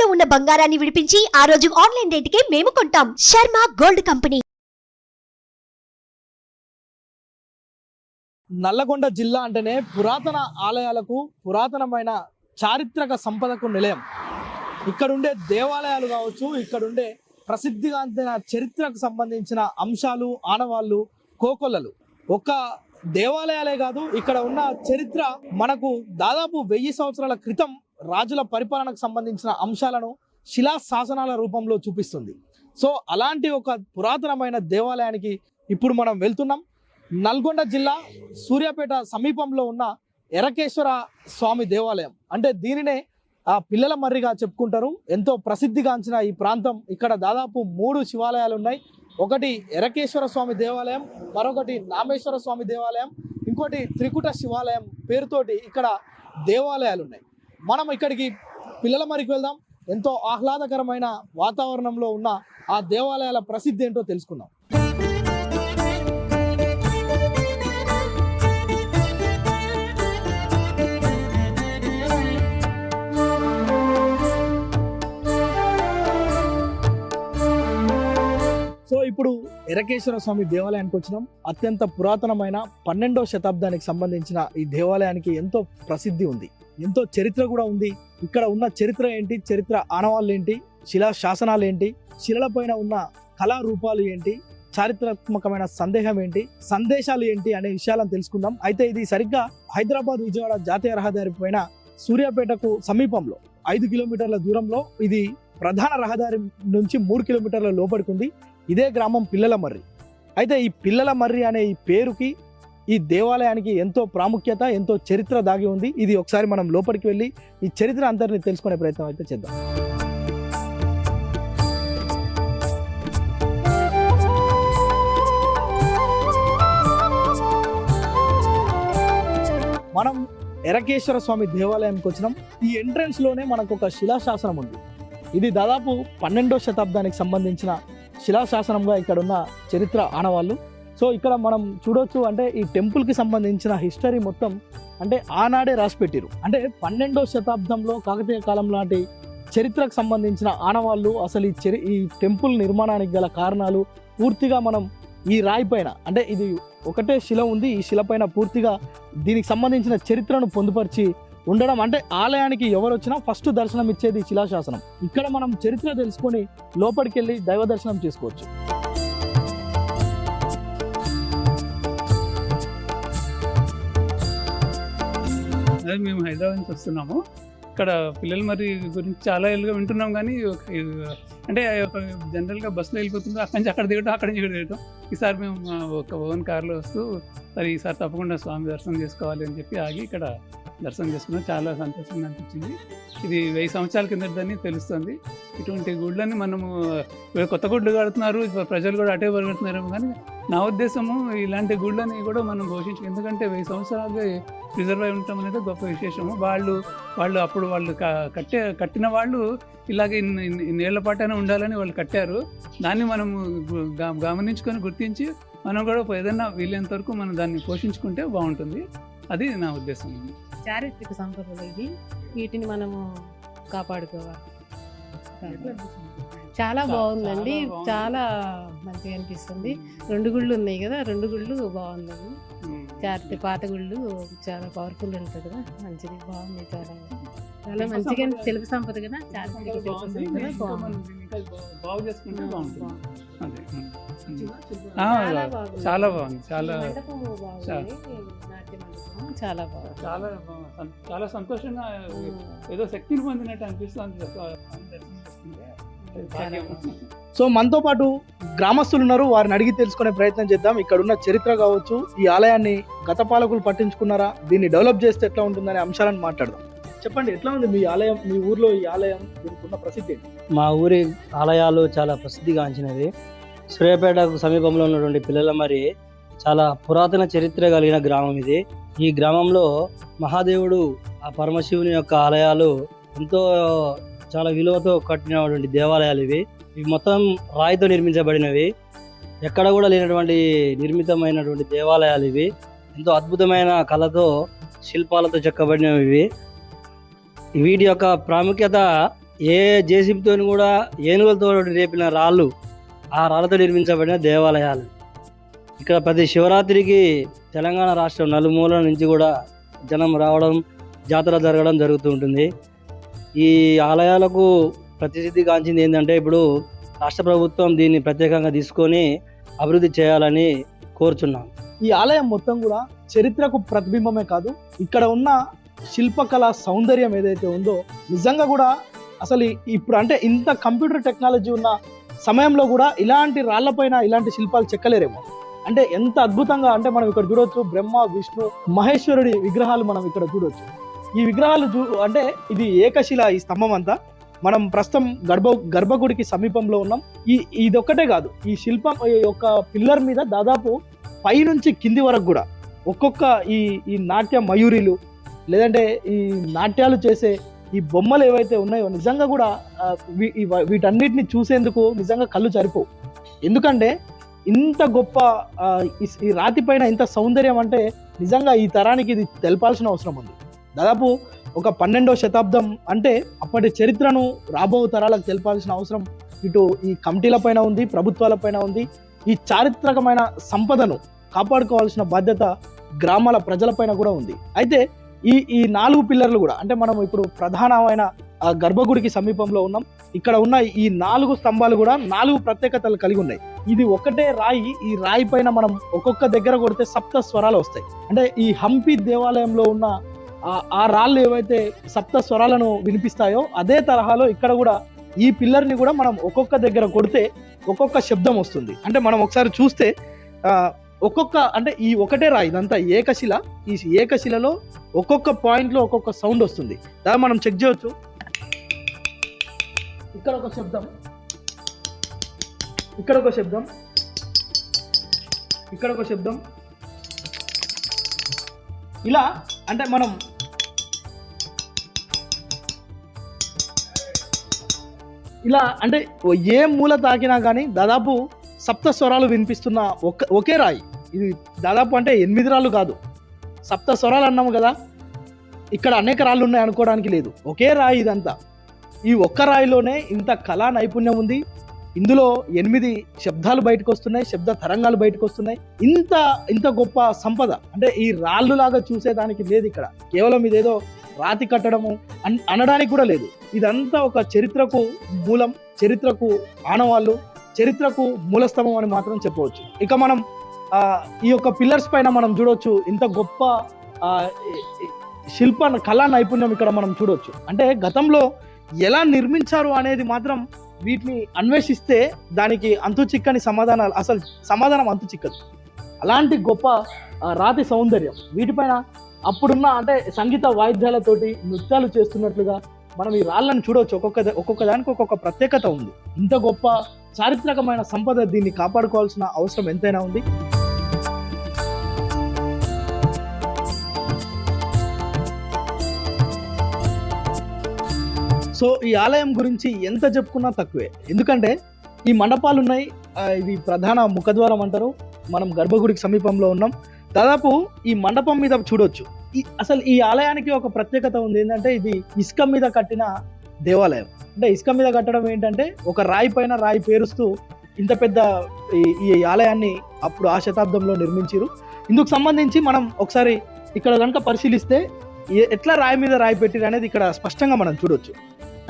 తాకట్టులో ఉన్న బంగారాన్ని విడిపించి ఆ రోజు ఆన్లైన్ రేటుకే మేము కొంటాం. Sharma gold company. నల్లగొండ జిల్లా అంటేనే పురాతన ఆలయాలకు, పురాతనమైన చారిత్రక సంపదకు నిలయం. ఇక్కడుండే దేవాలయాలు కావచ్చు, ఇక్కడుండే ప్రసిద్ధిగాంచిన చరిత్రకు సంబంధించిన అంశాలు, ఆనవాళ్ళు, కోకొల్లలు. ఒక్క దేవాలయాలే కాదు, ఇక్కడ ఉన్న చరిత్ర మనకు దాదాపు 1000 సంవత్సరాల క్రితం రాజుల పరిపాలనకు సంబంధించిన అంశాలను శిలా శాసనాల రూపంలో చూపిస్తుంది. సో అలాంటి ఒక పురాతనమైన దేవాలయానికి ఇప్పుడు మనం వెళ్తున్నాం. నల్గొండ జిల్లా సూర్యాపేట సమీపంలో ఉన్న ఎరకేశ్వర స్వామి దేవాలయం. అంటే దీనినే పిల్లల మర్రిగా చెప్పుకుంటారు. ఎంతో ప్రసిద్ధిగాంచిన ఈ ప్రాంతం. ఇక్కడ దాదాపు 3 శివాలయాలు ఉన్నాయి. ఒకటి ఎరకేశ్వర స్వామి దేవాలయం, మరొకటి నామేశ్వర స్వామి దేవాలయం, ఇంకోటి త్రికుట శివాలయం పేరుతోటి ఇక్కడ దేవాలయాలు ఉన్నాయి. మనం ఇక్కడికి పిల్లల మరికి వెళ్దాం. ఎంతో ఆహ్లాదకరమైన వాతావరణంలో ఉన్న ఆ దేవాలయాల ప్రసిద్ధి ఏంటో తెలుసుకుందాం. సో ఇప్పుడు ఎరకేశ్వర స్వామి దేవాలయానికి వచ్చినాం. అత్యంత పురాతనమైన 12వ శతాబ్దానికి సంబంధించిన ఈ దేవాలయానికి ఎంతో ప్రసిద్ధి ఉంది, ఎంతో చరిత్ర కూడా ఉంది. ఇక్కడ ఉన్న చరిత్ర ఏంటి, చరిత్ర ఆనవాళ్ళు ఏంటి, శిలా శాసనాలు ఏంటి, శిలలపైన ఉన్న కళారూపాలు ఏంటి, చారిత్రాత్మకమైన సందేశాలు ఏంటి అనే విషయాలను తెలుసుకుందాం. అయితే ఇది సరిగ్గా హైదరాబాద్ విజయవాడ జాతీయ రహదారి పైన సూర్యాపేటకు సమీపంలో 5 కిలోమీటర్ల దూరంలో, ఇది ప్రధాన రహదారి నుంచి 3 కిలోమీటర్ల లోపలికి ఉంది. ఇదే గ్రామం పిల్లల మర్రి. అయితే ఈ పిల్లల మర్రి అనే ఈ పేరుకి, ఈ దేవాలయానికి ఎంతో ప్రాముఖ్యత, ఎంతో చరిత్ర దాగి ఉంది. ఇది ఒకసారి మనం లోపలికి వెళ్ళి ఈ చరిత్ర అంతటిని తెలుసుకునే ప్రయత్నం అయితే చేద్దాం. మనం ఎరకేశ్వర స్వామి దేవాలయంకి వచ్చినాం. ఈ ఎంట్రన్స్ లోనే మనకు ఒక శిలాశాసనం ఉంది. ఇది దాదాపు 12వ శతాబ్దానికి సంబంధించిన శిలాశాసనంగా ఇక్కడ ఉన్న చరిత్ర ఆనవాళ్ళు. సో ఇక్కడ మనం చూడొచ్చు, అంటే ఈ టెంపుల్కి సంబంధించిన హిస్టరీ మొత్తం అంటే ఆనాడే రాసి పెట్టిరు. అంటే 12వ శతాబ్దంలో కాకతీయ కాలం లాంటి చరిత్రకు సంబంధించిన ఆనవాళ్ళు, అసలు ఈ టెంపుల్ నిర్మాణానికి గల కారణాలు పూర్తిగా మనం ఈ రాయి పైన, అంటే ఇది ఒకటే శిల ఉంది, ఈ శిల పైన పూర్తిగా దీనికి సంబంధించిన చరిత్రను పొందుపరిచి ఉండడం. అంటే ఆలయానికి ఎవరు వచ్చినా ఫస్ట్ దర్శనం ఇచ్చేది శిలాశాసనం. ఇక్కడ మనం చరిత్ర తెలుసుకొని లోపలికి వెళ్ళి దైవ దర్శనం చేసుకోవచ్చు. అదే మేము హైదరాబాద్ నుంచి వస్తున్నాము. ఇక్కడ పిల్లల మరి గురించి చాలా ఏళ్ళుగా వింటున్నాం, కానీ అంటే ఒక జనరల్గా బస్సులో వెళ్ళిపోతుంది, అక్కడి నుంచి అక్కడ దిగటం, అక్కడి నుంచి ఇక్కడ దిగటం. ఈసారి మేము ఒక ఓన్ కార్లో వస్తూ సరే ఈసారి తప్పకుండా స్వామి దర్శనం చేసుకోవాలి అని చెప్పి ఆగి ఇక్కడ దర్శనం చేసుకున్నాం. చాలా సంతోషంగా అనిపించింది. ఇది 1000 సంవత్సరాల కిందటని తెలుస్తుంది. ఇటువంటి గుళ్ళని మనము కొత్త గుళ్ళు కడుతున్నారు, ప్రజలు కూడా అటే పరిగెడుతున్నారేమో, కానీ నా ఉద్దేశము ఇలాంటి గుళ్ళని కూడా మనం పోషించాలి. ఎందుకంటే 1000 సంవత్సరాలుగా ప్రిజర్వ్ అయి ఉండటం అనేది గొప్ప విశేషము. వాళ్ళు అప్పుడు కట్టిన వాళ్ళు ఇలాగే ఇన్నేళ్ల పాటైనా ఉండాలని వాళ్ళు కట్టారు. దాన్ని మనము గమనించుకొని గుర్తించి మనం కూడా ఏదైనా వీలైనంత వరకు మనం దాన్ని పోషించుకుంటే బాగుంటుంది. అది నా ఉద్దేశం. చారిత్రక సంపదలు ఇవి, వీటిని మనము కాపాడుకోవాలి. చాలా బాగుందండి, చాలా మంచిగా అనిపిస్తుంది. 2 గుళ్ళు ఉన్నాయి కదా, 2 గుళ్ళు బాగుందండి. చారిత్రక పాత గుళ్ళు చాలా పవర్ఫుల్ ఉంటుంది కదా, మంచిది, బాగుంది. చాలా మంచిగా తెలుగు సంపద కదా, చారిత్రక చాలా బాగుంది. చాలా చాలా బాగుంది. చాలా సంతోషంగా ఏదో శక్తిని పొందినట్టు అనిపిస్తుంది. సో మనతో పాటు గ్రామస్తులు ఉన్నారు, వారిని అడిగి తెలుసుకునే ప్రయత్నం చేద్దాం. ఇక్కడ ఉన్న చరిత్ర కావచ్చు, ఈ ఆలయాన్ని గత పాలకులు పట్టించుకున్నారా, దీన్ని డెవలప్ చేస్తే ఎట్లా ఉంటుందనే అంశాలను మాట్లాడదాం. చెప్పండి, ఎట్లా ఉంది మీ ఆలయం, మీ ఊర్లో ఈ ఆలయం, దీనికి ఉన్న ప్రసిద్ధి? మా ఊరి ఆలయాలు చాలా ప్రసిద్ధిగాంచినవి. సూర్యాపేటకు సమీపంలో ఉన్నటువంటి పిల్లల మరి చాలా పురాతన చరిత్ర కలిగిన గ్రామం ఇది. ఈ గ్రామంలో మహాదేవుడు, ఆ పరమశివుని యొక్క ఆలయాలు ఎంతో చాలా విలువతో కట్టినటువంటి దేవాలయాలు ఇవి. ఇవి మొత్తం రాయితో నిర్మించబడినవి. ఎక్కడ కూడా లేనటువంటి నిర్మితమైనటువంటి దేవాలయాలు ఇవి. ఎంతో అద్భుతమైన కళతో, శిల్పాలతో చెక్కబడినవి ఇవి. వీటి యొక్క ప్రాముఖ్యత ఏ జేసీబీతో కూడా ఏనుగులతో రేపిన రాళ్ళు, ఆ రాళ్ళతో నిర్మించబడిన దేవాలయాలు. ఇక్కడ ప్రతి శివరాత్రికి తెలంగాణ రాష్ట్రం నలుమూలల నుంచి కూడా జనం రావడం, జాతర జరగడం జరుగుతూ ఉంటుంది. ఈ ఆలయాలకు ప్రసిద్ధిగాంచింది ఏంటంటే ఇప్పుడు రాష్ట్ర ప్రభుత్వం దీన్ని ప్రత్యేకంగా తీసుకొని అభివృద్ధి చేయాలని కోరుచున్నాం. ఈ ఆలయం మొత్తం కూడా చరిత్రకు ప్రతిబింబమే కాదు, ఇక్కడ ఉన్న శిల్పకళ సౌందర్యం ఏదైతే ఉందో నిజంగా కూడా అసలు ఇప్పుడు అంటే ఇంత కంప్యూటర్ టెక్నాలజీ ఉన్న సమయంలో కూడా ఇలాంటి రాళ్లపైన ఇలాంటి శిల్పాలు చెక్కలేరేమో. అంటే ఎంత అద్భుతంగా, అంటే మనం ఇక్కడ చూడొచ్చు బ్రహ్మ, విష్ణు, మహేశ్వరుడి విగ్రహాలు మనం ఇక్కడ చూడొచ్చు. ఈ విగ్రహాలు అంటే ఇది ఏకశిల, ఈ స్తంభం అంతా. మనం ప్రస్తుతం గర్భగుడికి సమీపంలో ఉన్నాం. ఇదొక్కటే కాదు, ఈ శిల్పం యొక్క పిల్లర్ మీద దాదాపు పై నుంచి కింది వరకు కూడా ఒక్కొక్క ఈ నాట్య మయూరిలు, లేదంటే ఈ నాట్యాలు చేసే ఈ బొమ్మలు ఏవైతే ఉన్నాయో నిజంగా కూడా వీటన్నిటిని చూసేందుకు నిజంగా కళ్ళు సరిపోవు. ఎందుకంటే ఇంత గొప్ప ఈ రాతి పైన ఇంత సౌందర్యం అంటే నిజంగా ఈ తరానికి ఇది తెలపాల్సిన అవసరం ఉంది. దాదాపు ఒక 12వ శతాబ్దం అంటే అప్పటి చరిత్రను రాబో తరాలకు తెలపాల్సిన అవసరం ఇటు ఈ కమిటీల పైన ఉంది, ప్రభుత్వాల పైన ఉంది. ఈ చారిత్రకమైన సంపదను కాపాడుకోవాల్సిన బాధ్యత గ్రామాల ప్రజలపైన కూడా ఉంది. అయితే ఈ 4 పిల్లర్లు కూడా, అంటే మనం ఇప్పుడు ప్రధానమైన గర్భగుడికి సమీపంలో ఉన్నాం. ఇక్కడ ఉన్న ఈ 4 స్తంభాలు కూడా 4 ప్రత్యేకతలు కలిగి ఉన్నాయి. ఇది ఒకటే రాయి. ఈ రాయి పైన మనం ఒక్కొక్క దగ్గర కొడితే సప్త స్వరాలు వస్తాయి. అంటే ఈ హంపి దేవాలయంలో ఉన్న ఆ రాళ్ళు ఏవైతే సప్త స్వరాలను వినిపిస్తాయో అదే తరహాలో ఇక్కడ కూడా ఈ పిల్లర్ని కూడా మనం ఒక్కొక్క దగ్గర కొడితే ఒక్కొక్క శబ్దం వస్తుంది. అంటే మనం ఒకసారి చూస్తే ఒక్కొక్క, అంటే ఈ ఒకటే రాయి, ఇదంతా ఏకశిల. ఈ ఏకశిలలో ఒక్కొక్క పాయింట్లో ఒక్కొక్క సౌండ్ వస్తుంది. దాన్ని మనం చెక్ చేయొచ్చు. ఇక్కడ ఒక శబ్దం, ఇక్కడ ఒక శబ్దం, ఇక్కడ ఒక శబ్దం, ఇలా. అంటే మనం ఇలా అంటే ఏ మూల తాకినా కానీ దాదాపు సప్త స్వరాలు వినిపిస్తున్న ఒకే రాయి. ఇది దాదాపు అంటే 8 రాళ్ళు కాదు, సప్త స్వరాలు అన్నాము కదా, ఇక్కడ అనేక రాళ్ళు ఉన్నాయి అనుకోవడానికి లేదు. ఒకే రాయి ఇదంతా. ఈ ఒక్క రాయిలోనే ఇంత కళా నైపుణ్యం ఉంది. ఇందులో 8 శబ్దాలు బయటకు వస్తున్నాయి, శబ్ద తరంగాలు బయటకు వస్తున్నాయి. ఇంత గొప్ప సంపద అంటే ఈ రాళ్ళు లాగా చూసేదానికి లేదు ఇక్కడ. కేవలం ఇదేదో రాతి కట్టడము అనడానికి కూడా లేదు. ఇదంతా ఒక చరిత్రకు మూలం, చరిత్రకు ఆనవాళ్ళు, చరిత్రకు మూలస్తంభం అని మాత్రం చెప్పవచ్చు. ఇక మనం ఈ యొక్క పిల్లర్స్ పైన మనం చూడొచ్చు ఇంత గొప్ప శిల్ప కళా నైపుణ్యం ఇక్కడ మనం చూడొచ్చు. అంటే గతంలో ఎలా నిర్మించారు అనేది మాత్రం వీటిని అన్వేషిస్తే దానికి అంతు చిక్కని సమాధానాలు, అసలు సమాధానం అంతు చిక్కదు. అలాంటి గొప్ప రాతి సౌందర్యం వీటిపైన అప్పుడున్న అంటే సంగీత వాయిద్యాలతోటి నృత్యాలు చేస్తున్నట్లుగా మనం ఈ రాళ్ళను చూడవచ్చు. ఒక్కొక్క దానికి ఒక్కొక్క ప్రత్యేకత ఉంది. ఇంత గొప్ప చారిత్రకమైన సంపద, దీన్ని కాపాడుకోవాల్సిన అవసరం ఎంతైనా ఉంది. సో ఈ ఆలయం గురించి ఎంత చెప్పుకున్నా తక్కువే. ఎందుకంటే ఈ మండపాలు ఉన్నాయి, ఇవి ప్రధాన ముఖద్వారం అంటారు. మనం గర్భగుడికి సమీపంలో ఉన్నాం. దాదాపు ఈ మండపం మీద చూడొచ్చు. అసలు ఈ ఆలయానికి ఒక ప్రత్యేకత ఉంది. ఏంటంటే ఇది ఇసుక మీద కట్టిన దేవాలయం. అంటే ఇసుక మీద కట్టడం ఏంటంటే ఒక రాయి పైన రాయి పేరుస్తూ ఇంత పెద్ద ఈ ఆలయాన్ని అప్పుడు ఆ శతాబ్దంలో నిర్మించారు. ఇందుకు సంబంధించి మనం ఒకసారి ఇక్కడ కనుక పరిశీలిస్తే ఎట్లా రాయి మీద రాయి పెట్టిరు అనేది ఇక్కడ స్పష్టంగా మనం చూడొచ్చు.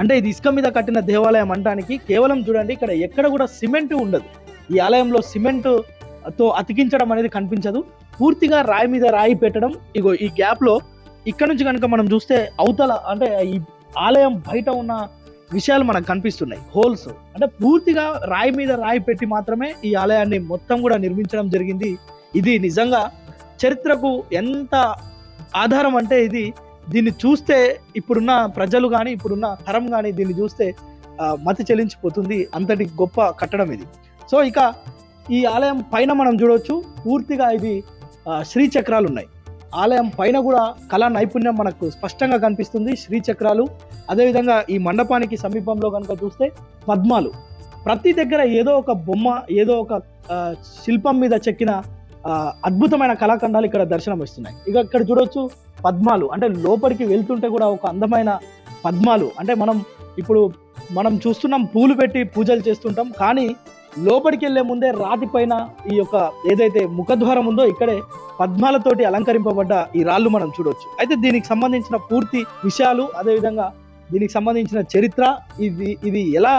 అంటే ఇది ఇసుక మీద కట్టిన దేవాలయం అనడానికి కేవలం చూడండి, ఇక్కడ ఎక్కడ కూడా సిమెంట్ ఉండదు. ఈ ఆలయంలో సిమెంట్తో అతికించడం అనేది కనిపించదు. పూర్తిగా రాయి మీద రాయి పెట్టడం. ఇగో ఈ గ్యాప్లో ఇక్కడ నుంచి కనుక మనం చూస్తే అవతల అంటే ఈ ఆలయం బయట ఉన్న విషయాలు మనకు కనిపిస్తున్నాయి, హోల్స్. అంటే పూర్తిగా రాయి మీద రాయి పెట్టి మాత్రమే ఈ ఆలయాన్ని మొత్తం కూడా నిర్మించడం జరిగింది. ఇది నిజంగా చరిత్రకు ఎంత ఆధారం అంటే దీన్ని చూస్తే ఇప్పుడున్న ప్రజలు కానీ ఇప్పుడున్న తరం కానీ దీన్ని చూస్తే మతి చెలించిపోతుంది. అంతటి గొప్ప కట్టడం ఇది. సో ఇక ఈ ఆలయం పైన మనం చూడవచ్చు, పూర్తిగా ఇది శ్రీచక్రాలు ఉన్నాయి. ఆలయం పైన కూడా కళా నైపుణ్యం మనకు స్పష్టంగా కనిపిస్తుంది. శ్రీచక్రాలు, అదేవిధంగా ఈ మండపానికి సమీపంలో కనుక చూస్తే పద్మాలు. ప్రతి దగ్గర ఏదో ఒక బొమ్మ, ఏదో ఒక శిల్పం మీద చెక్కిన అద్భుతమైన కళాఖండాలు ఇక్కడ దర్శనం ఇస్తున్నాయి. ఇక ఇక్కడ చూడొచ్చు పద్మాలు. అంటే లోపలికి వెళ్తుంటే కూడా ఒక అందమైన పద్మాలు. అంటే మనం ఇప్పుడు మనం చూస్తున్నాం పూలు పెట్టి పూజలు చేస్తుంటాం, కానీ లోపలికి వెళ్లే ముందే రాతి పైన ఈ యొక్క ఏదైతే ముఖద్వారం ఉందో ఇక్కడే పద్మాలతోటి అలంకరింపబడ్డ ఈ రాళ్ళు మనం చూడొచ్చు. అయితే దీనికి సంబంధించిన పూర్తి విషయాలు, అదేవిధంగా దీనికి సంబంధించిన చరిత్ర, ఇది ఎలా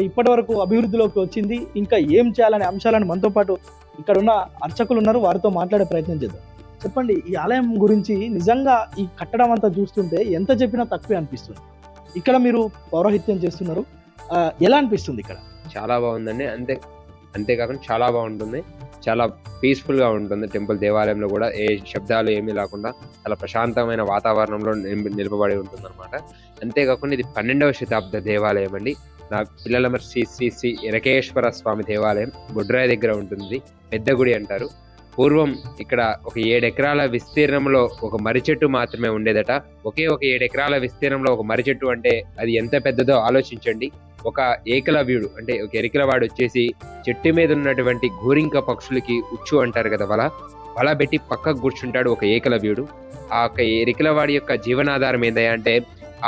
ఇప్పటి వరకు అభివృద్ధిలోకి వచ్చింది, ఇంకా ఏం చేయాలనే అంశాలను మనతో పాటు ఇక్కడ ఉన్న అర్చకులు ఉన్నారు, వారితో మాట్లాడే ప్రయత్నం చేద్దాం. చెప్పండి, ఈ ఆలయం గురించి నిజంగా ఈ కట్టడం అంతా చూస్తుంటే ఎంత చెప్పినా తక్కువే అనిపిస్తుంది. ఇక్కడ మీరు పౌరోహిత్యం చేస్తున్నారు, ఎలా అనిపిస్తుంది ఇక్కడ? చాలా బాగుందండి. అంతేకాకుండా చాలా బాగుంటుంది, చాలా పీస్ఫుల్గా ఉంటుంది. టెంపుల్ దేవాలయంలో కూడా ఏ శబ్దాలు ఏమీ లేకుండా చాలా ప్రశాంతమైన వాతావరణంలో నిలపబడి ఉంటుంది అనమాట. అంతేకాకుండా ఇది 12వ శతాబ్ద దేవాలయం అండి. నా పిల్లల మరి శ్రీ ఎరకేశ్వర స్వామి దేవాలయం బొడ్రాయి దగ్గర ఉంటుంది. పెద్ద గుడి అంటారు. పూర్వం ఇక్కడ ఒక 7 ఎకరాల విస్తీర్ణంలో ఒక మర్రి చెట్టు మాత్రమే ఉండేదట. ఒక 7 ఎకరాల విస్తీర్ణంలో ఒక మర్రి చెట్టు అంటే అది ఎంత పెద్దదో ఆలోచించండి. ఒక ఏకలవ్యుడు అంటే ఒక ఎరికలవాడు వచ్చేసి చెట్టు మీద ఉన్నటువంటి గోరింక పక్షులకి ఉచ్చు అంటారు కదా, వల పెట్టి పక్కకు కూర్చుంటాడు ఒక ఏకలవ్యుడు. ఆ యొక్క ఎరికలవాడి యొక్క జీవనాధారం ఏందయ్యా అంటే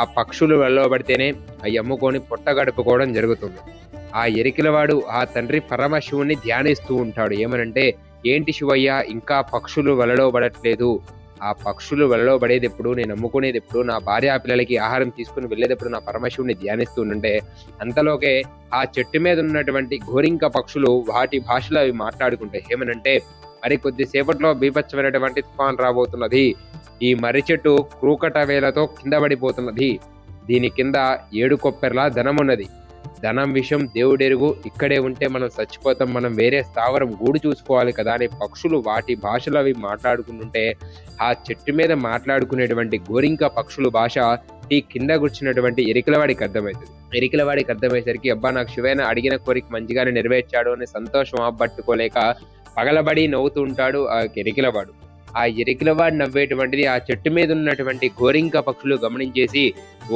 ఆ పక్షులు వలలో పడితేనే అవి అమ్ముకొని పొట్ట గడుపుకోవడం జరుగుతుంది. ఆ ఎరికలవాడు ఆ తండ్రి పరమశివుని ధ్యానిస్తూ ఉంటాడు. ఏమనంటే, ఏంటి శివయ్య ఇంకా పక్షులు వలలో పడట్లేదు, ఆ పక్షులు వలలో పడేది ఎప్పుడు, నేను అమ్ముకునేది ఎప్పుడు, నా భార్య పిల్లలకి ఆహారం తీసుకుని వెళ్ళేటప్పుడు నా పరమశివుని ధ్యానిస్తూ ఉంటే అంతలోకే ఆ చెట్టు మీద ఉన్నటువంటి గోరింక పక్షులు వాటి భాషలో అవి మాట్లాడుకుంటాయి. ఏమనంటే, మరి కొద్దిసేపట్లో బీభత్సమైనటువంటి తుఫాన్ రాబోతున్నది, ఈ మర్రి చెట్టు క్రూకట వేలతో కింద పడిపోతున్నది, దీని కింద 7 కొప్పెర్ల ధనం ఉన్నది, ధనం విషయం దేవుడెరుగు, ఇక్కడే ఉంటే మనం చచ్చిపోతాం, మనం వేరే స్థావరం గూడు చూసుకోవాలి కదా అని పక్షులు వాటి భాషలు అవి మాట్లాడుకుంటుంటే ఆ చెట్టు మీద మాట్లాడుకునేటువంటి గోరింక పక్షులు భాష ఈ కింద కూర్చున్నటువంటి ఎరికలవాడికి అర్థమవుతుంది. ఎరికలవాడికి అర్థమయ్యేసరికి అబ్బా నాకు శివైన అడిగిన కోరిక మంచిగానే నెరవేర్చాడు అని సంతోషం ఆపట్టుకోలేక పగలబడి నవ్వుతూ ఉంటాడు ఆ ఎరికలవాడు. ఆ ఎరికలవాడు నవ్వేటువంటిది ఆ చెట్టు మీద ఉన్నటువంటి గోరింక పక్షులు గమనించేసి,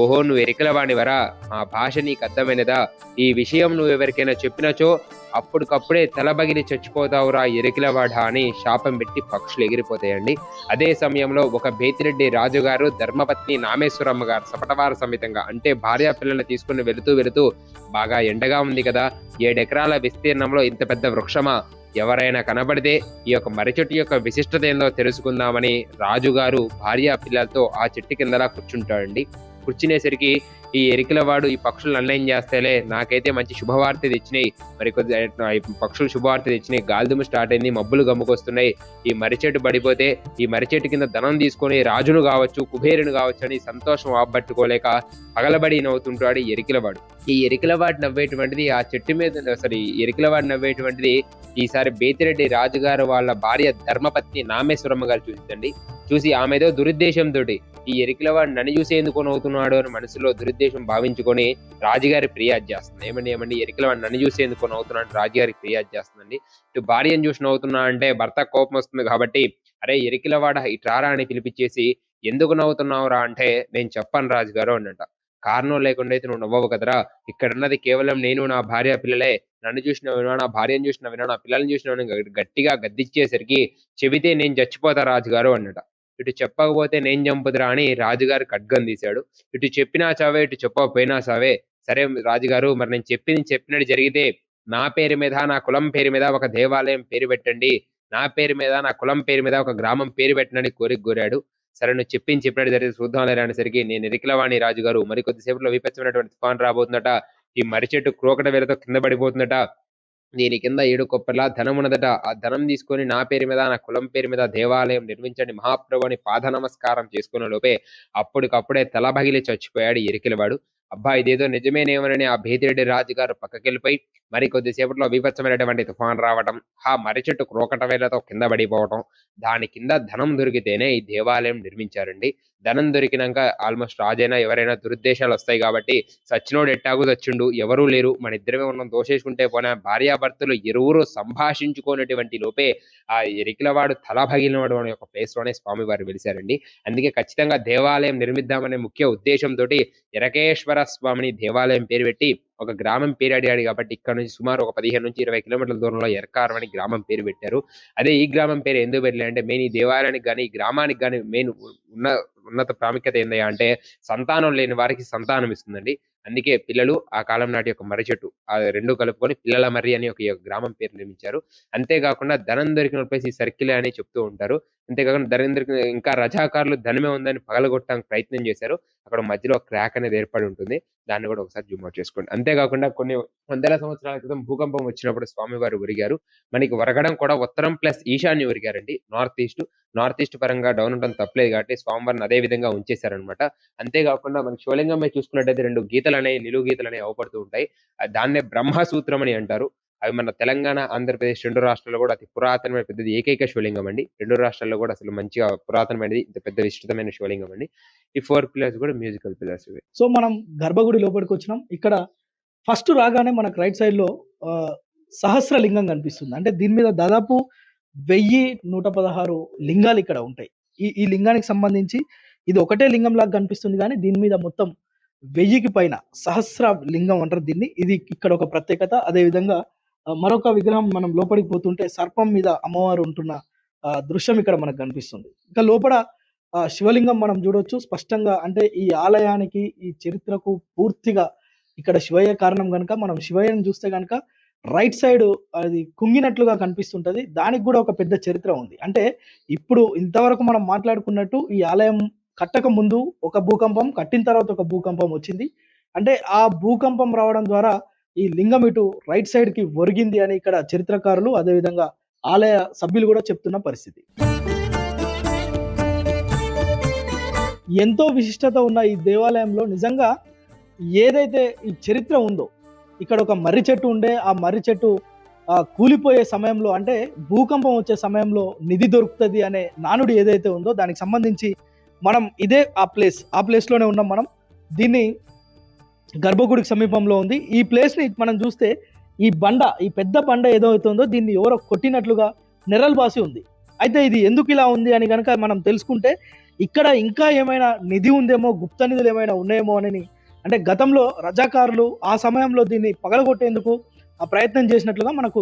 ఓహో నువ్వు ఎరికలవాడివరా, ఆ భాష నీకు అర్థమైనదా, ఈ విషయం నువ్వు ఎవరికైనా చెప్పినచో అప్పటికప్పుడే తలబగిలి చచ్చిపోతావురా ఎరికలవాడా అని శాపం పెట్టి పక్షులు ఎగిరిపోతాయండి. అదే సమయంలో ఒక బేతిరెడ్డి రాజుగారు ధర్మపత్ని నామేశ్వరమ్మ గారు సపటవార సమేతంగా అంటే భార్య పిల్లల్ని తీసుకుని వెళుతూ బాగా ఎండగా ఉంది కదా, 7 ఎకరాల విస్తీర్ణంలో ఇంత పెద్ద వృక్షమా, ఎవరైనా కనబడితే ఈ యొక్క మర్రి చెట్టు యొక్క విశిష్టత ఏందో తెలుసుకుందామని రాజుగారు భార్య పిల్లలతో ఆ చెట్టు కిందలా కూర్చుంటాడండి. కూర్చునేసరికి ఈ ఎరికలవాడు ఈ పక్షులు అన్యాయం చేస్తేలే, నాకైతే మంచి శుభవార్త తెచ్చినాయి, మరి కొద్ది పక్షులు శుభవార్త తెచ్చినాయి, గాలిదుమ్ము స్టార్ట్ అయింది, మబ్బులు గమ్ముకొస్తున్నాయి, ఈ మర్రి చెట్టు పడిపోతే ఈ మర్రి చెట్టు కింద ధనం తీసుకొని రాజును కావచ్చు కుబేరుని కావచ్చు అని సంతోషం ఆపట్టుకోలేక పగలబడి నవ్వుతుంటాడు ఈ ఎరికలవాడు. ఈ ఎరికలవాడు నవ్వేటువంటిది ఆ చెట్టు మీద ఎరికలవాడు నవ్వేటువంటిది ఈసారి బేతిరెడ్డి రాజుగారు వాళ్ళ భార్య ధర్మపత్ని నామేశ్వరమ్మ గారు చూసి ఆమెదో దురుద్దేశంతో ఈ ఎరికలవాడు నన్ను చూసి ఎందుకు నవ్వుతున్నాడు అని మనసులో దురుద్దేశం భావించుకొని రాజుగారి ఫిర్యాదు చేస్తుంది. ఏమండి ఎరికలవాడు నన్ను చూసి ఎందుకు నవ్వుతున్నాడు రాజుగారికి ఫిర్యాదు చేస్తుందండి. ఇటు భార్యను చూసి నవ్వుతున్నా అంటే భర్త కోపం వస్తుంది కాబట్టి, అరే ఎరికలవాడ ఇట్రారా అని పిలిపించేసి, ఎందుకు నవ్వుతున్నావురా అంటే, నేను చెప్పను రాజుగారు అన్నట. కారణం లేకుండా అయితే నువ్వు నవ్వవు కదరా, ఇక్కడ ఉన్నది కేవలం నేను నా భార్య పిల్లలే, నన్ను చూసిన వినా, నా భార్యను చూసిన వినా, నా పిల్లల్ని చూసిన గట్టిగా గద్దిచ్చేసరికి చెబితే నేను చచ్చిపోతా రాజుగారు అన్నట. ఇటు చెప్పకపోతే నేను చంపుదురా అని రాజుగారు ఖడ్గం తీశాడు. ఇటు చెప్పినా చావే, ఇటు చెప్పకపోయినా సావే, సరే రాజుగారు మరి నేను చెప్పినట్టు జరిగితే నా పేరు మీద నా కులం పేరు మీద ఒక దేవాలయం పేరు పెట్టండి, నా పేరు మీద నా కులం పేరు మీద ఒక గ్రామం పేరు పెట్టండి కోరాడు. సరే నువ్వు చెప్పినట్టు జరిగితే చూద్దాం లేరా అనేసరికి, నేను ఎరికలవాణి రాజుగారు మరి కొద్దిసేపులో విపత్సమైనటువంటి తుఫాన్ రాబోతుందట, ఈ మర్రి చెట్టు క్రోకట వేలతో కింద పడిపోతుందట, దీని కింద 7 కొప్పర్ల ధనం ఉన్నదట, ఆ ధనం తీసుకొని నా పేరు మీద నా కులం పేరు మీద దేవాలయం నిర్మించండి మహాప్రభు అని పాద నమస్కారం చేసుకున్న లోపే అప్పటికప్పుడే తలబగిలి చచ్చిపోయాడు ఎరికలవాడు. అబ్బా ఇదేదో నిజమేనేమోనని ఆ బేతిరెడ్డి రాజుగారు పక్కకెళ్ళిపోయి మరి కొద్దిసేపట్లో విపత్సమైనటువంటి తుఫాన్ రావటం, ఆ మర్రి చెట్టు క్రోకట వేలతో కింద పడిపోవటం, దాని కింద ధనం దొరికితేనే ఈ దేవాలయం నిర్మించారండి. ధనం దొరికినాక ఆల్మోస్ట్ రాజైనా ఎవరైనా దురుద్దేశాలు వస్తాయి కాబట్టి, సచ్చినోడు ఎట్టాగు చచ్చిండు, ఎవరూ లేరు, మన ఇద్దరమే ఉన్నాం, దోషేసుకుంటే పోనా, భార్యాభర్తలు ఇరువురు సంభాషించుకునేటువంటి లోపే ఆ ఎరికలవాడు తల పగిలినవాడు అనే ఒక ప్లేస్ లోనే స్వామి వారు వెలిశారండి. అందుకే ఖచ్చితంగా దేవాలయం నిర్మిద్దామనే ముఖ్య ఉద్దేశంతో ఎరకేశ్వర స్వామిని దేవాలయం పేరు పెట్టి ఒక గ్రామం పేరు అడిగాడు కాబట్టి ఇక్కడ నుంచి సుమారు ఒక 15 నుంచి 20 కిలోమీటర్ల దూరంలో ఎరకారం అని గ్రామం పేరు పెట్టారు. అదే ఈ గ్రామం పేరు ఎందుకు పెట్టలే అంటే, మెయిన్ ఈ దేవాలయానికి కానీ ఈ గ్రామానికి కానీ మెయిన్ ఉన్నత ప్రాముఖ్యత ఏందయ్యా అంటే, సంతానం లేని వారికి సంతానం ఇస్తుందండి. అందుకే పిల్లలు ఆ కాలం నాటి యొక్క మర్రి చెట్టు ఆ రెండు కలుపుకొని పిల్లల మర్రి అని ఒక ఈ యొక్క గ్రామం పేరు నిర్మించారు. అంతేకాకుండా ధనం దొరికిన ప్లేస్ ఈ సర్కిల్ అని చెప్తూ ఉంటారు. అంతేకాకుండా ధనం దొరికిన ఇంకా రజాకారులు ధనమే ఉందని పగలగొట్టడానికి ప్రయత్నం చేశారు. అక్కడ మధ్యలో క్రాక్ అనేది ఏర్పడి ఉంటుంది. దాన్ని కూడా ఒకసారి జూమ్ అవుట్ చేసుకోండి. అంతేకాకుండా కొన్ని వందల సంవత్సరాల క్రితం భూకంపం వచ్చినప్పుడు స్వామివారు ఒరిగారు. మనకి ఒరగడం కూడా ఉత్తరం ప్లస్ ఈశాన్యం ఒరిగారండి. నార్త్ ఈస్ట్ పరంగా డౌన్ ఉండడం తప్పలేదు కాబట్టి స్వామివారిని అదే విధంగా ఉంచేశారనమాట. అంతేకాకుండా మనకి శివలింగం మీద చూసుకున్నట్టయితే 2 గీతలనేవి నిలువు గీతలనేవి అవపడుతూ ఉంటాయి. దాన్నే బ్రహ్మసూత్రం అని అంటారు. అవి మన తెలంగాణ, ఆంధ్రప్రదేశ్ 2 రాష్ట్రాల్లో కూడా అతి పురాతనమైన పెద్దది ఏకైక శివలింగం అండి. 2 రాష్ట్రాల్లో కూడా అసలు మంచిగా పురాతనమైనది ఇంత పెద్ద విస్తృతమైన శివలింగం అండి. ఈ 4 పిల్లర్స్ కూడా మ్యూజికల్ పిల్లర్స్ ఇవి. సో మనం గర్భగుడి లోపలికి వచ్చినాం. ఇక్కడ ఫస్ట్ రాగానే మనకు రైట్ సైడ్ లో సహస్ర లింగం కనిపిస్తుంది. అంటే దీని మీద దాదాపు 1116 లింగాలు ఇక్కడ ఉంటాయి. ఈ లింగానికి సంబంధించి ఇది ఒకటే లింగం లాగా కనిపిస్తుంది కానీ దీని మీద మొత్తం 1000కి పైన సహస్ర లింగం అంటారు దీన్ని. ఇది ఇక్కడ ఒక ప్రత్యేకత. అదే విధంగా మరొక విగ్రహం మనం లోపలికి పోతుంటే సర్పం మీద అమ్మవారు ఉంటున్న దృశ్యం ఇక్కడ మనకు కనిపిస్తుంది. ఇంకా లోపల శివలింగం మనం చూడొచ్చు స్పష్టంగా. అంటే ఈ ఆలయానికి ఈ చరిత్రకు పూర్తిగా ఇక్కడ శివయ్య కారణం కనుక మనం శివయ్యను చూస్తే కనుక రైట్ సైడ్ అది కుంగినట్లుగా కనిపిస్తుంటది. దానికి కూడా ఒక పెద్ద చరిత్ర ఉంది. అంటే ఇప్పుడు ఇంతవరకు మనం మాట్లాడుకున్నట్టు ఈ ఆలయం కట్టక ముందు ఒక భూకంపం, కట్టిన తర్వాత ఒక భూకంపం వచ్చింది. అంటే ఆ భూకంపం రావడం ద్వారా ఈ లింగం ఇటు రైట్ సైడ్ కి ఒరిగింది అని ఇక్కడ చరిత్రకారులు అదేవిధంగా ఆలయ సభ్యులు కూడా చెప్తున్న పరిస్థితి. ఎంతో విశిష్టత ఉన్న ఈ దేవాలయంలో నిజంగా ఏదైతే ఈ చరిత్ర ఉందో, ఇక్కడ ఒక మర్రి చెట్టు ఉండే, ఆ మర్రి చెట్టు కూలిపోయే సమయంలో అంటే భూకంపం వచ్చే సమయంలో నిధి దొరుకుతుంది అనే నానుడి ఏదైతే ఉందో దానికి సంబంధించి మనం ఇదే ఆ ప్లేస్ లోనే ఉన్నాం. మనం దీన్ని గర్భగుడికి సమీపంలో ఉంది. ఈ ప్లేస్ ని మనం చూస్తే ఈ పెద్ద బండ ఏదైతే ఉందో దీన్ని ఎవరో కొట్టినట్లుగా నెరల్ బాసి ఉంది. అయితే ఇది ఎందుకు ఇలా ఉంది అని కనుక మనం తెలుసుకుంటే ఇక్కడ ఇంకా ఏమైనా నిధి ఉందేమో, గుప్త నిధులు ఏమైనా ఉన్నాయేమో అని, అంటే గతంలో రజాకారులు ఆ సమయంలో దీన్ని పగలగొట్టేందుకు ఆ ప్రయత్నం చేసినట్లుగా మనకు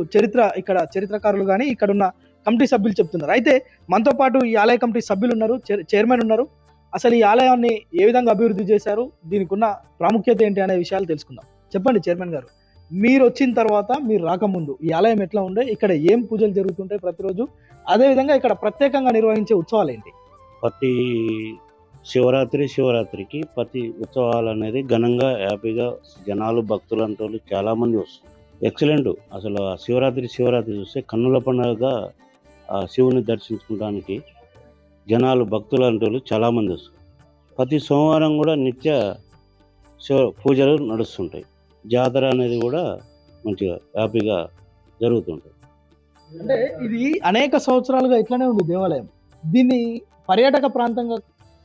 ఇక్కడ చరిత్రకారులు కానీ ఇక్కడ ఉన్న కమిటీ సభ్యులు చెప్తున్నారు. అయితే మనతో పాటు ఈ ఆలయ కమిటీ సభ్యులు ఉన్నారు, చైర్మన్ ఉన్నారు. అసలు ఈ ఆలయాన్ని ఏ విధంగా అభివృద్ధి చేశారు, దీనికి ఉన్న ప్రాముఖ్యత ఏంటి అనే విషయాలు తెలుసుకుందాం. చెప్పండి చైర్మన్ గారు, మీరు వచ్చిన తర్వాత, మీరు రాకముందు ఈ ఆలయం ఎట్లా ఉండే, ఇక్కడ ఏం పూజలు జరుగుతుంటాయి ప్రతిరోజు, అదేవిధంగా ఇక్కడ ప్రత్యేకంగా నిర్వహించే ఉత్సవాలు ఏంటి? ప్రతి శివరాత్రికి ప్రతి ఉత్సవాలు అనేది ఘనంగా హ్యాపీగా జనాలు భక్తులంటూ చాలా మంది వస్తారు. ఎక్సలెంట్. అసలు ఆ శివరాత్రి చూస్తే కన్నుల పండుగగా ఆ శివుని దర్శించుకోవడానికి జనాలు భక్తులంటూ చాలా మంది వస్తారు. ప్రతి సోమవారం కూడా నిత్య పూజలు నడుస్తుంటాయి. జాతర అనేది కూడా మంచిగా హ్యాపీగా జరుగుతుంటాయి. అంటే ఇది అనేక సంవత్సరాలుగా ఇట్లానే ఉంది దేవాలయం. దీన్ని పర్యాటక ప్రాంతంగా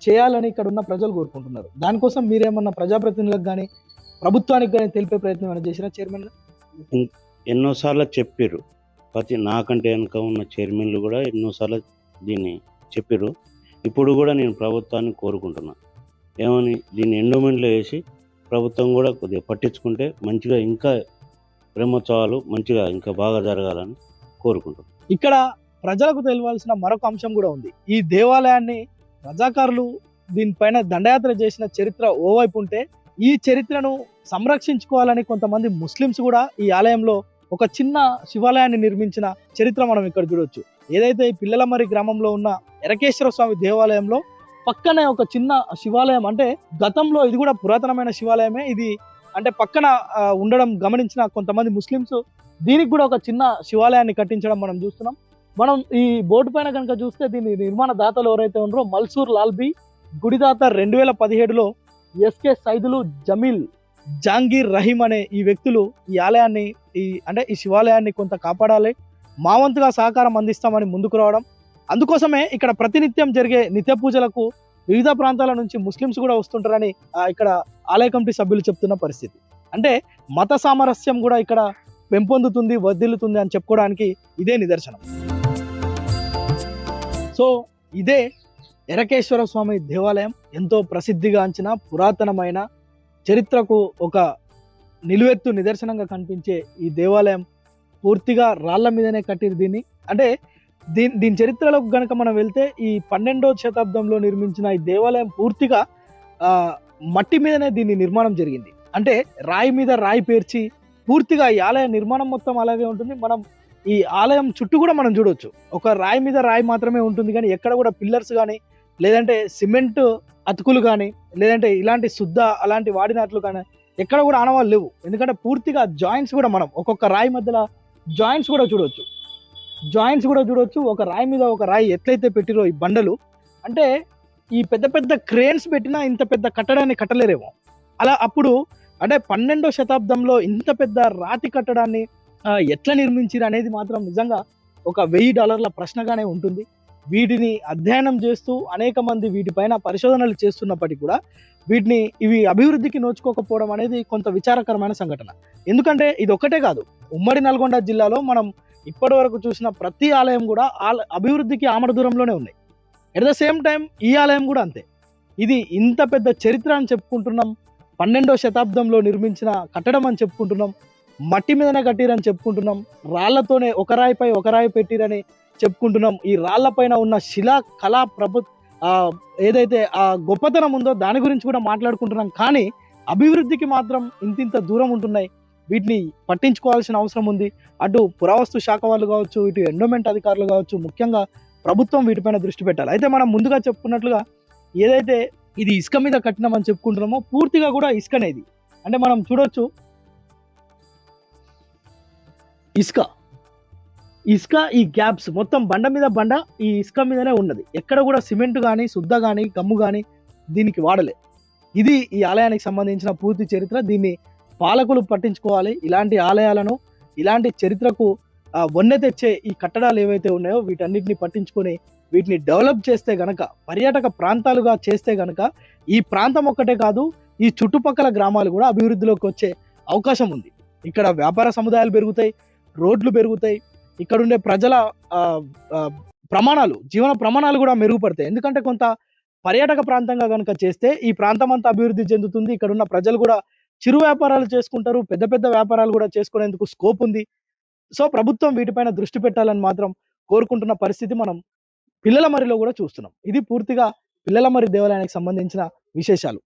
చేయాలని ఇక్కడ ఉన్న ప్రజలు కోరుకుంటున్నారు. దానికోసం మీరేమన్నా ప్రజాప్రతినిధులకు కానీ ప్రభుత్వానికి కానీ తెలిపే ప్రయత్నం ఏమైనా చేసినా చైర్మన్? ఎన్నోసార్లు చెప్పారు. నాకంటే వెనుక ఉన్న చైర్మన్లు కూడా ఎన్నోసార్లు దీన్ని చెప్పారు. ఇప్పుడు కూడా నేను ప్రభుత్వాన్ని కోరుకుంటున్నా, ఏమని దీన్ని ఎండోమెంట్లో వేసి ప్రభుత్వం కూడా కొద్దిగా పట్టించుకుంటే మంచిగా ఇంకా బ్రహ్మోత్సవాలు మంచిగా ఇంకా బాగా జరగాలని కోరుకుంటున్నాను. ఇక్కడ ప్రజలకు తెలియాల్సిన మరొక అంశం కూడా ఉంది. ఈ దేవాలయాన్ని రజాకారులు దీనిపైన దండయాత్ర చేసిన చరిత్ర ఓవైపు ఉంటే, ఈ చరిత్రను సంరక్షించుకోవాలని కొంతమంది ముస్లిమ్స్ కూడా ఈ ఆలయంలో ఒక చిన్న శివాలయాన్ని నిర్మించిన చరిత్ర మనం ఇక్కడ చూడొచ్చు. ఏదైతే ఈ పిల్లలమర్రి గ్రామంలో ఉన్న ఎరకేశ్వర స్వామి దేవాలయంలో పక్కనే ఒక చిన్న శివాలయం, అంటే గతంలో ఇది కూడా పురాతనమైన శివాలయమే. ఇది అంటే పక్కన ఉండడం గమనించిన కొంతమంది ముస్లిమ్స్ దీనికి కూడా ఒక చిన్న శివాలయాన్ని కట్టించడం మనం చూస్తున్నాం. మనం ఈ బోర్డు పైన కనుక చూస్తే దీని నిర్మాణ దాతలు ఎవరైతే ఉన్నారో మల్సూర్ లాల్బీ, గుడిదాత 2017లో ఎస్కే సైదులు, జమీల్, జాంగీర్ రహీం అనే ఈ వ్యక్తులు ఈ ఆలయాన్ని ఈ శివాలయాన్ని కొంత కాపాడాలి, మా వంతుగా సహకారం అందిస్తామని ముందుకు రావడం. అందుకోసమే ఇక్కడ ప్రతినిత్యం జరిగే నిత్య పూజలకు వివిధ ప్రాంతాల నుంచి ముస్లిమ్స్ కూడా వస్తుంటారని ఇక్కడ ఆలయ కమిటీ సభ్యులు చెప్తున్న పరిస్థితి. అంటే మత సామరస్యం కూడా ఇక్కడ పెంపొందుతుంది, వర్ధిల్లుతుంది అని చెప్పుకోవడానికి ఇదే నిదర్శనం. సో ఇదే ఎరకేశ్వర స్వామి దేవాలయం. ఎంతో ప్రసిద్ధిగాంచిన పురాతనమైన చరిత్రకు ఒక నిలువెత్తు నిదర్శనంగా కనిపించే ఈ దేవాలయం పూర్తిగా రాళ్ల మీదనే కట్టిరు దీన్ని. అంటే దీని చరిత్రలోకి గనక మనం వెళ్తే ఈ 12వ శతాబ్దంలో నిర్మించిన ఈ దేవాలయం పూర్తిగా మట్టి మీదనే దీన్ని నిర్మాణం జరిగింది. అంటే రాయి మీద రాయి పేర్చి పూర్తిగా ఈ ఆలయ నిర్మాణం మొత్తం అలాగే ఉంటుంది. మనం ఈ ఆలయం చుట్టూ కూడా మనం చూడొచ్చు, ఒక రాయి మీద రాయి మాత్రమే ఉంటుంది, కానీ ఎక్కడ కూడా పిల్లర్స్ కానీ లేదంటే సిమెంట్ అతుకులు కానీ లేదంటే ఇలాంటి శుద్ధ అలాంటి వాడినట్లు కానీ ఎక్కడ కూడా ఆనవాళ్ళు లేవు. ఎందుకంటే పూర్తిగా జాయింట్స్ కూడా మనం ఒక్కొక్క రాయి మధ్యలో జాయింట్స్ కూడా చూడొచ్చు. ఒక రాయి మీద ఒక రాయి ఎట్లయితే పెట్టిరో ఈ బండలు, అంటే ఈ పెద్ద పెద్ద క్రేన్స్ పెట్టినా ఇంత పెద్ద కట్టడాన్ని కట్టలేరేమో. అలా అప్పుడు అంటే 12వ శతాబ్దంలో ఇంత పెద్ద రాతి కట్టడాన్ని ఎట్లా నిర్మించారు అనేది మాత్రం నిజంగా ఒక $1000 ప్రశ్నగానే ఉంటుంది. వీటిని అధ్యయనం చేస్తూ అనేక మంది వీటిపైన పరిశోధనలు చేస్తున్నప్పటికీ కూడా ఇవి అభివృద్ధికి నోచుకోకపోవడం అనేది కొంత విచారకరమైన సంఘటన. ఎందుకంటే ఇది ఒక్కటే కాదు, ఉమ్మడి నల్గొండ జిల్లాలో మనం ఇప్పటి వరకు చూసిన ప్రతి ఆలయం కూడా అభివృద్ధికి ఆమడ దూరంలోనే ఉన్నాయి. ఎట్ ద సేమ్ టైం ఈ ఆలయం కూడా అంతే. ఇది ఇంత పెద్ద చరిత్ర అని చెప్పుకుంటున్నాం, 12వ శతాబ్దంలో నిర్మించిన కట్టడం అని చెప్పుకుంటున్నాం, మట్టి మీదనే కట్టిరని చెప్పుకుంటున్నాం, రాళ్లతోనే ఒక రాయిపై ఒక రాయి పెట్టిరని చెప్పుకుంటున్నాం. ఈ రాళ్లపైన ఉన్న శిలా కళా ఏదైతే ఆ గొప్పతనం ఉందో దాని గురించి కూడా మాట్లాడుకుంటున్నాం. కానీ అభివృద్ధికి మాత్రం ఇంత దూరం ఉంటున్నాయి. వీటిని పట్టించుకోవాల్సిన అవసరం ఉంది. అటు పురావస్తు శాఖ వాళ్ళు కావచ్చు, ఇటు ఎండోమెంట్ అధికారులు కావచ్చు, ముఖ్యంగా ప్రభుత్వం వీటిపైన దృష్టి పెట్టాలి. అయితే మనం ముందుగా చెప్పుకున్నట్లుగా ఏదైతే ఇది ఇసుక మీద కట్టినామని చెప్పుకుంటున్నామో పూర్తిగా కూడా ఇసుకనే ఇది. అంటే మనం చూడొచ్చు, ఇసుక ఈ గ్యాప్స్ మొత్తం బండ మీద బండ ఈ ఇసుక మీదనే ఉన్నది. ఎక్కడ కూడా సిమెంట్ కానీ శుద్ధ కానీ గమ్ము కానీ దీనికి వాడలే. ఇది ఈ ఆలయానికి సంబంధించిన పూర్తి చరిత్ర. దీన్ని పాలకులు పట్టించుకోవాలి. ఇలాంటి ఆలయాలను, ఇలాంటి చరిత్రకు వన్నె తెచ్చే ఈ కట్టడాలు ఏవైతే ఉన్నాయో వీటన్నిటిని పట్టించుకొని వీటిని డెవలప్ చేస్తే గనక, పర్యాటక ప్రాంతాలుగా చేస్తే గనక ఈ ప్రాంతం ఒక్కటే కాదు, ఈ చుట్టుపక్కల గ్రామాలు కూడా అభివృద్ధిలోకి వచ్చే అవకాశం ఉంది. ఇక్కడ వ్యాపార సముదాయాలు పెరుగుతాయి, రోడ్లు పెరుగుతాయి, ఇక్కడ ఉండే ప్రజల జీవన ప్రమాణాలు కూడా మెరుగుపడతాయి. ఎందుకంటే కొంత పర్యాటక ప్రాంతంగా కనుక చేస్తే ఈ ప్రాంతం అంతా అభివృద్ధి చెందుతుంది. ఇక్కడ ఉన్న ప్రజలు కూడా చిరు వ్యాపారాలు చేసుకుంటారు, పెద్ద పెద్ద వ్యాపారాలు కూడా చేసుకునేందుకు స్కోప్ ఉంది. సో ప్రభుత్వం వీటిపైన దృష్టి పెట్టాలని మాత్రం కోరుకుంటున్న పరిస్థితి మనం పిల్లలమర్రిలో కూడా చూస్తున్నాం. ఇది పూర్తిగా పిల్లలమర్రి దేవాలయానికి సంబంధించిన విశేషాలు.